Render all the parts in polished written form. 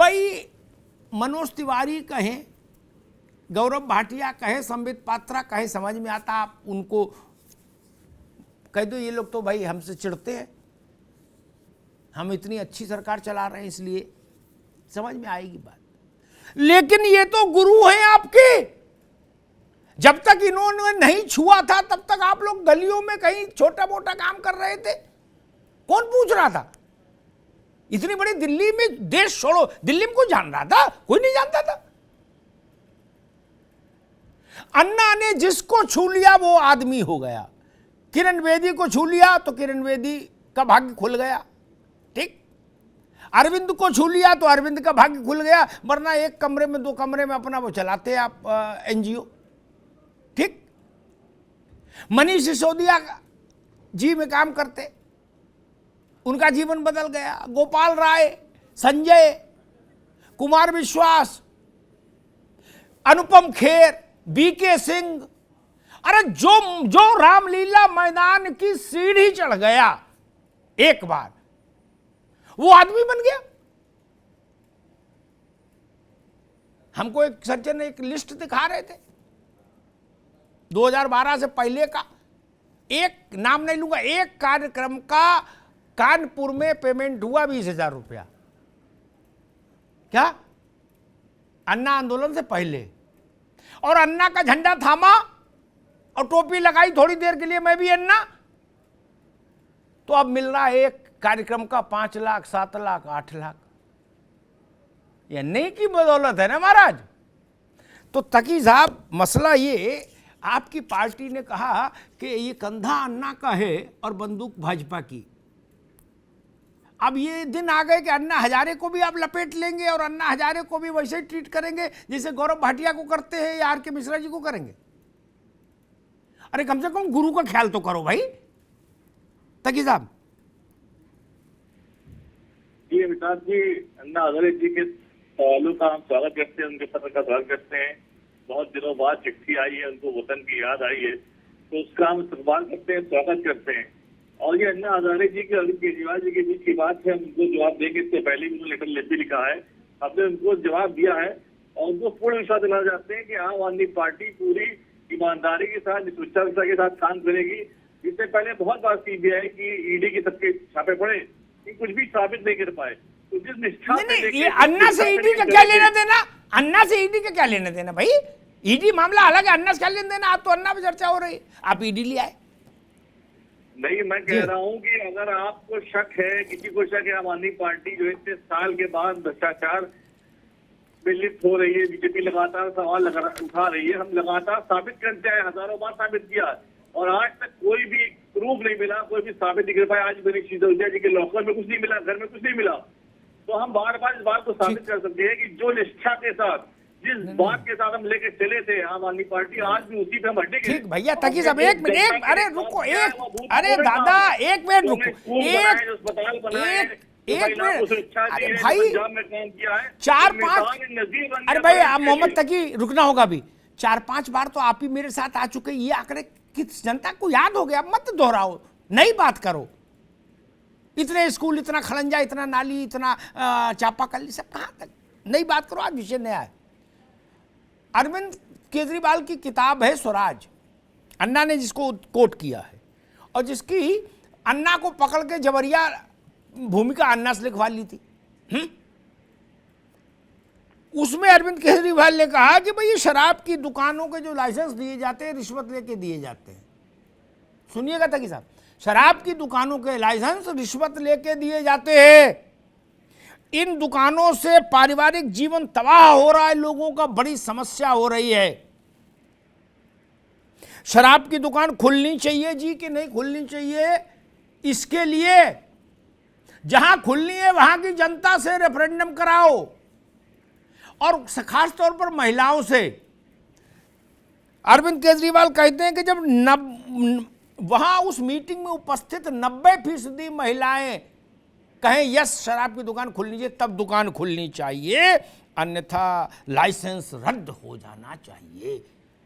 भाई मनोज तिवारी कहें, गौरव भाटिया कहें, संबित पात्रा कहें, समझ में आता। आप उनको कह दो ये लोग तो भाई हमसे चिढ़ते हैं, हम इतनी अच्छी सरकार चला रहे हैं इसलिए समझ में आएगी बात। लेकिन ये तो गुरु हैं आपके। जब तक इन्होंने नहीं छुआ था तब तक आप लोग गलियों में कहीं छोटा मोटा काम कर रहे थे, कौन पूछ रहा था? इतनी बड़ी दिल्ली में, देश छोड़ो, दिल्ली में कोई जान रहा था? कोई नहीं जानता था। अन्ना ने जिसको छू लिया वो आदमी हो गया। किरण बेदी को छू लिया तो किरण बेदी का भाग्य खुल गया, ठीक। अरविंद को छू लिया तो अरविंद का भाग्य खुल गया, वरना एक कमरे में, दो कमरे में अपना वो चलाते आप एनजीओ, ठीक। मनीष सिसोदिया जी में काम करते, उनका जीवन बदल गया। गोपाल राय, संजय कुमार विश्वास, अनुपम खेर, बीके सिंह, अरे जो रामलीला मैदान की सीढ़ी चढ़ गया एक बार, वो आदमी बन गया। हमको एक सज्जन एक लिस्ट दिखा रहे थे 2012 से पहले का, एक नाम नहीं लूंगा, एक कार्यक्रम का कानपुर में पेमेंट हुआ 20,000 रुपया। क्या? अन्ना आंदोलन से पहले। और अन्ना का झंडा थामा और टोपी लगाई थोड़ी देर के लिए, मैं भी अन्ना, तो अब मिल रहा है एक कार्यक्रम का 5 लाख, 7 लाख, 8 लाख। यह नहीं की बदौलत है ना महाराज। तो तकी साहब, मसला ये, आपकी पार्टी ने कहा कि ये कंधा अन्ना का है और बंदूक भाजपा की। अब ये दिन आ गए कि अन्ना हजारे को भी आप लपेट लेंगे और अन्ना हजारे को भी वैसे ही ट्रीट करेंगे जैसे गौरव भाटिया को करते हैं या आर के मिश्रा जी को करेंगे। अरे कम से कम गुरु का ख्याल तो करो भाई। तकी साहब जी, अमिताभ जी, अन्ना हजारे जी के सवालों का हम स्वागत करते हैं, उनके पत्र का स्वागत करते हैं। बहुत दिनों बाद चिट्ठी आई है, उनको वतन की याद आई है, तो उसका हम इस्तेमाल करते हैं, स्वागत करते हैं। और ये अन्ना हजारे जी के अरविंद केजरीवाल जी के बीच की बात है, हम उनको जवाब देंगे। इससे पहले भी लेटर भी लिखा है, हमने उनको जवाब दिया है और उनको पूर्ण विश्वास दिला जाते हैं कि आम आदमी पार्टी पूरी ईमानदारी के साथ, निष्पक्षता के साथ काम करेगी। इससे पहले बहुत बार सीबीआई की, ईडी के तक के छापे पड़े, कुछ भी साबित नहीं कर पाए। तो जिस निष्ठा ये अन्ना से ईडी का क्या लेना देना? अन्ना से ईडी का क्या लेना देना भाई? ईडी मामला अलग है, अन्ना से क्या लेना देना? आप तो अन्ना पे चर्चा हो रही है, आप ईडी ले आए। नहीं, मैं कह रहा हूँ कि अगर आपको शक है, किसी को शक है आम आदमी पार्टी जो इतने साल के बाद भ्रष्टाचार में लिप्त हो रही है, बीजेपी लगातार सवाल उठा रही है, हम लगातार साबित करते हैं, हजारों बार साबित किया और आज तक कोई भी प्रूफ नहीं मिला, कोई भी साबित नहीं कर पाया। आज मनीष सिसोदिया जी के लॉकर में कुछ नहीं मिला, घर में कुछ नहीं मिला। तो हम बार बार इस बात को साबित कर सकते हैं कि जो निष्ठा के साथ, जिस बात के साथ हम लेके चले थे आम आदमी पार्टी, आज भी उसी पे हम हटेंगे। ठीक भैया, तकी साहब एक मिनट, अरे रुको, अरे दादा एक मिनट रुको, एक मिनट, अरे भाई 4-5, अरे भाई आप मोहम्मद तकी रुकना होगा अभी। 4-5 बार तो आप ही मेरे साथ आ चुके, ये आंकड़े किस जनता को याद हो गया? मत दोहराओ, नई बात करो। इतने स्कूल, इतना खलंजा, इतना नाली, इतना चापाकल, सब कहाँ तक? नई बात करो, आज विषय नया है। अरविंद केजरीवाल की किताब है स्वराज, अन्ना ने जिसको कोट किया है और जिसकी अन्ना को पकड़ के जबरिया भूमिका अन्ना से लिखवा ली थी। उसमें अरविंद केजरीवाल ने कहा कि भाई ये शराब की दुकानों के जो लाइसेंस दिए जाते हैं, रिश्वत लेके दिए जाते हैं। सुनिएगा तकी साहब, शराब की दुकानों के लाइसेंस रिश्वत लेके दिए जाते हैं। इन दुकानों से पारिवारिक जीवन तबाह हो रहा है, लोगों का बड़ी समस्या हो रही है। शराब की दुकान खुलनी चाहिए जी कि नहीं खुलनी चाहिए? इसके लिए जहां खुलनी है वहां की जनता से रेफरेंडम कराओ और खास तौर पर महिलाओं से। अरविंद केजरीवाल कहते हैं कि जब वहां उस मीटिंग में उपस्थित 90% महिलाएं कहें यस शराब की दुकान खुलनी चाहिए, तब दुकान खुलनी चाहिए, अन्यथा लाइसेंस रद्द हो जाना चाहिए।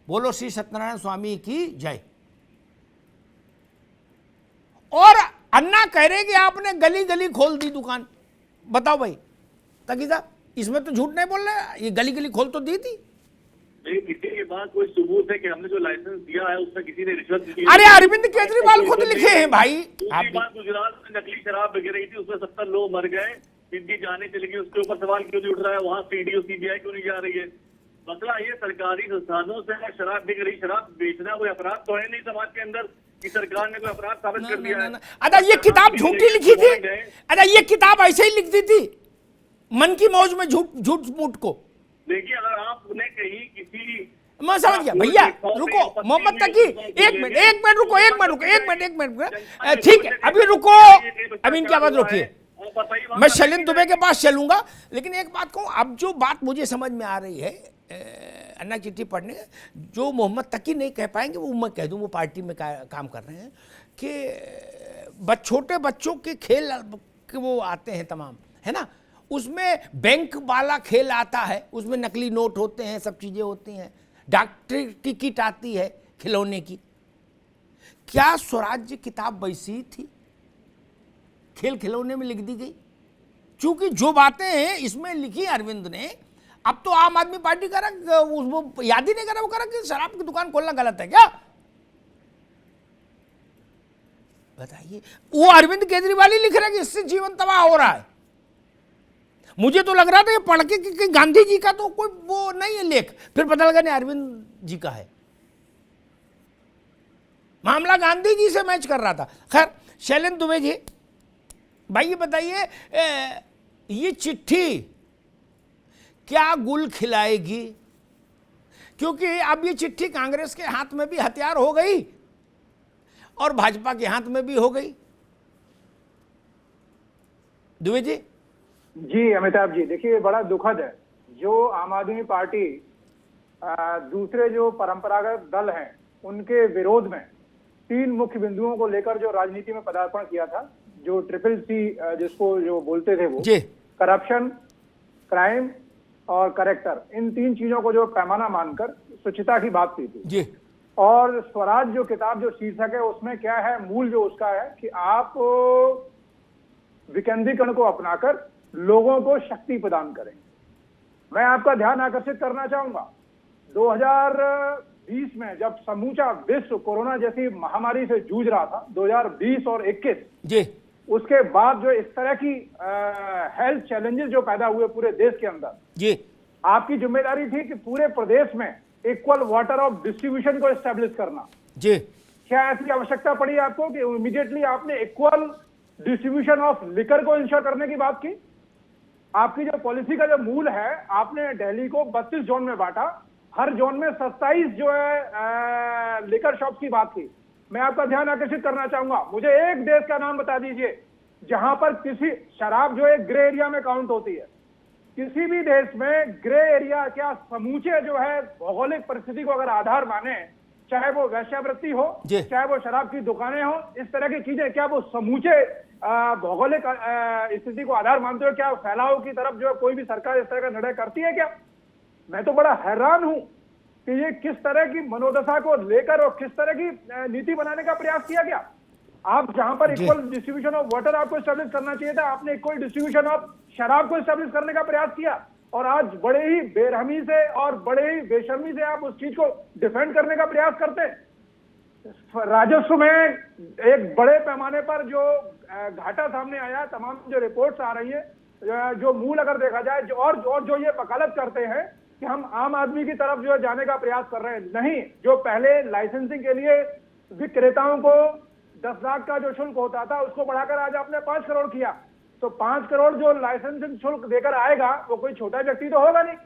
बोलो श्री सत्यनारायण स्वामी की जय। और अन्ना कह रहे कि आपने गली गली खोल दी दुकान। बताओ भाई तकी साहब, इसमें तो झूठ नहीं बोल रहे, ये गली गली खोल तो दी थी। नहीं, किसी के पास कोई सबूत है कि हमने जो लाइसेंस दिया है उसमें किसी ने रिश्वत दी? अरे अरविंद केजरीवाल खुद लिखे हैं भाई। दूसरी बात, गुजरात में नकली शराब बिक रही थी, उसमें 70 लोग मर गए, इनकी जाने चली गई, उसके ऊपर सवाल क्यों नहीं उठ रहा है? वहाँ सीडीओ सीबीआई क्यों नहीं जा रही है? मसला ये सरकारी संस्थानों से शराब बिक रही, शराब बेचना कोई अपराध तो है नहीं समाज के अंदर कि सरकार ने कोई अपराध साबित कर दिया है। अच्छा ये किताब झूठी लिखी थी, अच्छा ये किताब ऐसे ही लिखती थी मन की मौज में झूठ मूठ को। देखिए, अगर आपने कहीं किसी, मैं समझ गया भैया, रुको मोहम्मद तकी, एक मिनट रुको, ठीक है अभी रुको, अभी इनकी आवाज रोकिए, मैं शैलेंद्र दुबे के पास चलूंगा। लेकिन एक बात कहूं, अब जो बात मुझे समझ में आ रही है अन्ना चिट्ठी पढ़ने, जो मोहम्मद तकी नहीं कह पाएंगे वो मैं कह दूं, वो पार्टी में काम कर रहे हैं कि छोटे बच्चों के खेल के वो आते हैं तमाम, है ना, उसमें बैंक वाला खेल आता है, उसमें नकली नोट होते हैं, सब चीजें होती हैं, डाक टिकट आती है खिलौने की। क्या स्वराज्य किताब वैसी थी, खेल खिलौने में लिख दी गई? क्योंकि जो बातें हैं इसमें लिखी अरविंद ने, अब तो आम आदमी पार्टी करा, वो याद ही नहीं करा, वो करा कि शराब की दुकान खोलना गलत है क्या? बताइए, वो अरविंद केजरीवाल ही लिख रहा है कि इससे जीवन तबाह हो रहा है। मुझे तो लग रहा था ये पढ़ के कि गांधी जी का तो कोई वो नहीं है लेख, फिर पता लगा नहीं अरविंद जी का है। मामला गांधी जी से मैच कर रहा था। खैर शैलेंद्र दुबे जी, भाई ये बताइए, ये चिट्ठी क्या गुल खिलाएगी? क्योंकि अब ये चिट्ठी कांग्रेस के हाथ में भी हथियार हो गई और भाजपा के हाथ में भी हो गई। दुबे जी। जी अमिताभ जी, देखिए बड़ा दुखद है जो आम आदमी पार्टी दूसरे जो परंपरागत दल हैं उनके विरोध में 3 मुख्य बिंदुओं को लेकर जो राजनीति में पदार्पण किया था, जो ट्रिपल सी जिसको जो बोलते थे वो, करप्शन, क्राइम और करेक्टर, इन 3 चीजों को जो पैमाना मानकर स्वच्छता की बात की थी जी। और स्वराज जो किताब जो शीर्षक है उसमें क्या है, मूल जो उसका है कि आप विकेंद्रीकरण को अपनाकर लोगों को शक्ति प्रदान करें। मैं आपका ध्यान आकर्षित करना चाहूंगा, 2020 में जब समूचा विश्व कोरोना जैसी महामारी से जूझ रहा था, 2020 और 21 जी, उसके बाद जो इस तरह की हेल्थ चैलेंजेस जो पैदा हुए पूरे देश के अंदर जी, आपकी जिम्मेदारी थी कि पूरे प्रदेश में इक्वल वाटर ऑफ डिस्ट्रीब्यूशन को एस्टेब्लिश करना जी। क्या ऐसी आवश्यकता पड़ी आपको कि इमीडिएटली आपने इक्वल डिस्ट्रीब्यूशन ऑफ लिकर को इंश्योर करने की बात की? आपकी जो पॉलिसी का जो मूल है, आपने दिल्ली को 32 जोन में बांटा, हर जोन में 27 जो है लिकर शॉप की बात की। मैं आपका ध्यान आकर्षित करना चाहूंगा, मुझे एक देश का नाम बता दीजिए जहां पर किसी शराब जो है ग्रे एरिया में काउंट होती है। किसी भी देश में ग्रे एरिया क्या समूचे जो है भौगोलिक परिस्थिति को अगर आधार माने, चाहे वो वैश्यावृत्ति हो, चाहे वो शराब की दुकानें हो, इस तरह की चीजें, क्या वो समूचे भौगोलिक स्थिति को आधार मानते हो क्या फैलाव की तरफ जो कोई भी सरकार इस तरह का निर्णय करती है क्या? मैं तो बड़ा हैरान हूं कि ये किस तरह की मनोदशा को लेकर और किस तरह की नीति बनाने का प्रयास किया गया। आप जहां पर इक्वल डिस्ट्रीब्यूशन ऑफ वाटर आपको एस्टेब्लिश करना चाहिए था, आपने इक्वल डिस्ट्रीब्यूशन ऑफ शराब को एस्टेब्लिश करने का प्रयास किया, और आज बड़े ही बेरहमी से और बड़े ही बेशर्मी से आप उस चीज को डिफेंड करने का प्रयास करते हैं। राजस्व में एक बड़े पैमाने पर जो घाटा सामने आया, तमाम जो रिपोर्ट्स आ रही है, जो मूल अगर देखा जाए और जो ये वकालत करते हैं कि हम आम आदमी की तरफ जो है जाने का प्रयास कर रहे हैं, नहीं, जो पहले लाइसेंसिंग के लिए विक्रेताओं को 10 लाख का जो शुल्क होता था उसको बढ़ाकर आज आपने 5 करोड़ किया, तो 5 करोड़ जो लाइसेंसिंग शुल्क देकर आएगा वो कोई छोटा व्यक्ति तो होगा नहीं।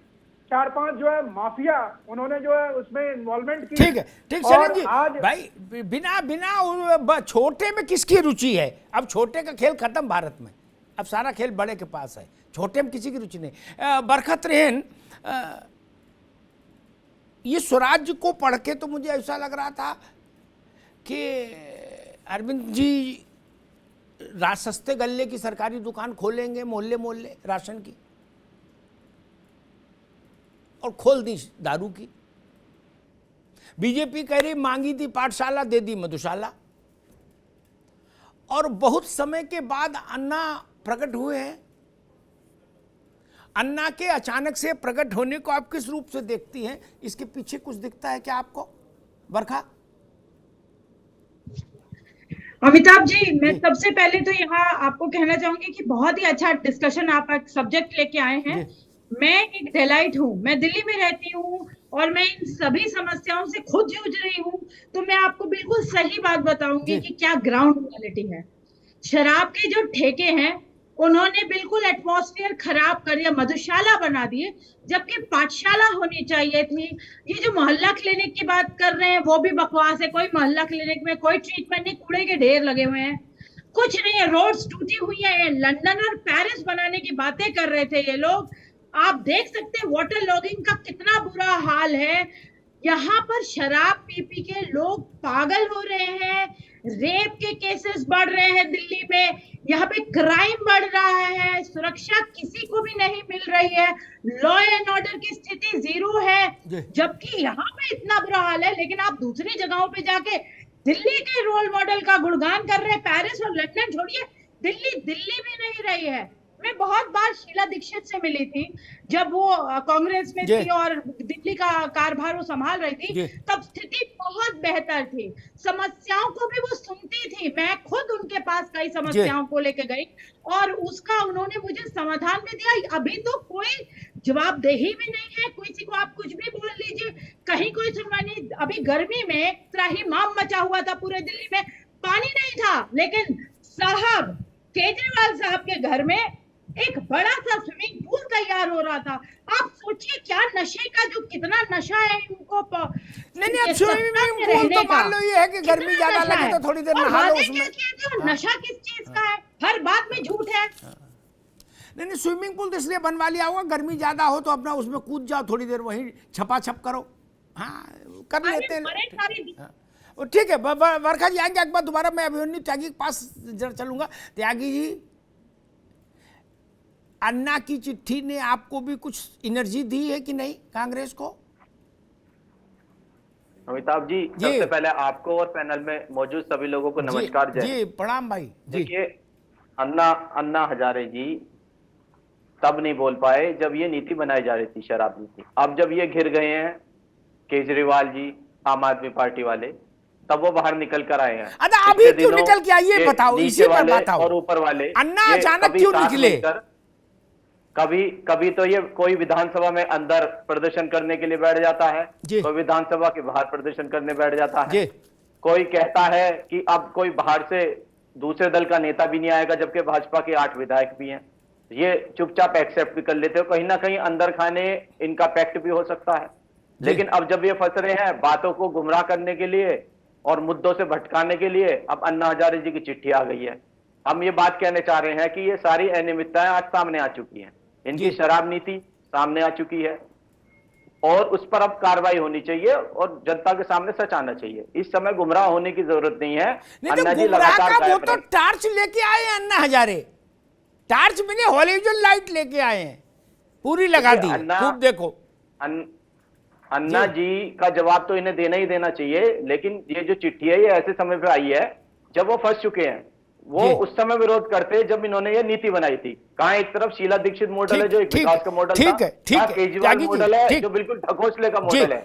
4-5 जो है माफिया, उन्होंने जो है उसमें इन्वॉल्वमेंट की। ठीक है, ठीक शैलेंद्र जी, आज भाई बिना छोटे में किसकी रुचि है? अब छोटे का खेल खत्म भारत में, अब सारा खेल बड़े के पास है, छोटे में किसी की रुचि नहीं। बरखत रेहन, ये स्वराज्य को पढ़ के तो मुझे ऐसा लग रहा था कि अरविंद जी सस्ते गल्ले की सरकारी दुकान खोलेंगे मोहल्ले मोहल्ले राशन की, और खोल दी दारू की। बीजेपी कह रही मांगी थी पाठशाला, दे दी मधुशाला। और बहुत समय के बाद अन्ना प्रकट हुए हैं अन्ना के अचानक से प्रकट होने को आप किस रूप से देखती हैं? इसके पीछे कुछ दिखता है क्या आपको, बरखा? अमिताभ जी, मैं सबसे पहले तो यहाँ आपको कहना चाहूंगी कि बहुत ही अच्छा डिस्कशन आप एक सब्जेक्ट लेके आए हैं। मैं एक डेलाइट हूँ, मैं दिल्ली में रहती हूँ और मैं इन सभी समस्याओं से खुद जूझ रही हूँ, तो मैं आपको बिल्कुल सही बात बताऊंगी कि क्या ग्राउंड रियलिटी है। शराब के जो ठेके हैं उन्होंने बिल्कुल एटमॉस्फेयर खराब कर दिया, मधुशाला बना दिए, जबकि पाठशाला होनी चाहिए थी। ये जो मोहल्ला क्लिनिक की बात कर रहे हैं वो भी बकवास है। कोई मोहल्ला क्लिनिक में कोई ट्रीटमेंट नहीं, कूड़े के ढेर लगे हुए हैं, कुछ नहीं है, रोड्स टूटी हुई है। लंदन और पेरिस बनाने की बातें कर रहे थे ये लोग। आप देख सकते हैं वाटर लॉगिंग का कितना बुरा हाल है। यहाँ पर शराब पी पी के लोग पागल हो रहे हैं, रेप के केसेस बढ़ रहे हैं दिल्ली में, यहाँ पे क्राइम बढ़ रहा है, सुरक्षा किसी को भी नहीं मिल रही है, लॉ एंड ऑर्डर की स्थिति जीरो है, जबकि यहाँ पे इतना बुरा हाल है। लेकिन आप दूसरी जगहों पे जाके दिल्ली के रोल मॉडल का गुणगान कर रहे हैं। पेरिस और लंदन छोड़िए, दिल्ली दिल्ली भी नहीं रही है। मैं बहुत बार शीला दीक्षित से मिली थी जब वो कांग्रेस में थी और दिल्ली का कारभार वो संभाल रही थी, तब स्थिति बहुत बेहतर थी, समस्याओं को भी वो सुनती थी। मैं खुद उनके पास कई समस्याओं को लेके गई और उसका उन्होंने मुझे समाधान भी दिया। अभी तो कोई जवाबदेही भी नहीं है, किसी को आप कुछ भी बोल लीजिए, कहीं कोई सुनवाई नहीं। अभी गर्मी में त्राहिमाम मचा हुआ था पूरे दिल्ली में, पानी नहीं था, लेकिन साहब केजरीवाल साहब के घर में एक बड़ा सा स्विमिंग पूल तैयार हो रहा था। आप सोचिए क्या नशे का, जो कितना नशा है इनको। नहीं, अब स्विमिंग पूल तो मान लो ये है कि गर्मी ज्यादा लगे तो थोड़ी देर नहा लो उसमें। नशा किस चीज का है? हर बात में झूठ है। नहीं, स्विमिंग पूल तो इसलिए बनवा लिया होगा, गर्मी ज्यादा हो तो अपना उसमें कूद जाओ, थोड़ी देर वहीं छपाछप करो। हाँ, कर लेते हैं। ठीक है, वर्षा जी आएंगे एक बार दोबारा। मैं अभिमन्यु त्यागी के पास जरा चलूंगा। त्यागी जी, अन्ना की चिट्ठी ने आपको भी कुछ एनर्जी दी है कि नहीं कांग्रेस को? अमिताभ जी, सबसे पहले आपको और पैनल में मौजूद सभी लोगों को नमस्कार। जी प्रणाम भाई। देखिए, अन्ना हजारे जी तब नहीं बोल पाए जब ये नीति बनाई जा रही थी, शराब नीति। अब जब ये घिर गए हैं केजरीवाल जी, आम आदमी पार्टी वाले, तब वो बाहर निकल कर आए हैं। अच्छा, अभी क्यों निकल के आए ये बताओ, इसी पर बताओ। और ऊपर वाले अन्ना अचानक क्यों निकले? कभी तो ये कोई विधानसभा में अंदर प्रदर्शन करने के लिए बैठ जाता है, कोई विधानसभा के बाहर प्रदर्शन करने बैठ जाता है, कोई कहता है कि अब कोई बाहर से दूसरे दल का नेता भी नहीं आएगा, जबकि भाजपा के 8 विधायक भी हैं। ये चुपचाप एक्सेप्ट भी कर लेते हो, कहीं ना कहीं अंदर खाने इनका पैक्ट भी हो सकता है। लेकिन अब जब ये फंस रहे हैं बातों को गुमराह करने के लिए और मुद्दों से भटकाने के लिए, अब अन्ना हजारे जी की चिट्ठी आ गई है। हम ये बात कहने चाह रहे हैं कि ये सारी अनियमितताएं आज सामने आ चुकी हैं, इनकी शराब नीति सामने आ चुकी है और उस पर अब कार्रवाई होनी चाहिए और जनता के सामने सच आना चाहिए। इस समय गुमराह होने की जरूरत नहीं है। अन्ना जी लगातार वो तो टार्च लेके आए हैं अन्ना हजारे, टार्च में नहीं, हॉलोजन लाइट लेके आए हैं, पूरी लगा दी, खूब देखो। अन्ना जी का जवाब तो इन्हें देना ही देना चाहिए, लेकिन ये जो चिट्ठी है ये ऐसे समय पे आई है जब वो फंस चुके हैं। वो उस समय विरोध करते जब इन्होंने ये नीति बनाई थी। कहाँ एक तरफ शीला दीक्षित मॉडल है जो एक विकास का मॉडल था, केजरीवाल मॉडल है जो बिल्कुल ढकोसले का मॉडल है।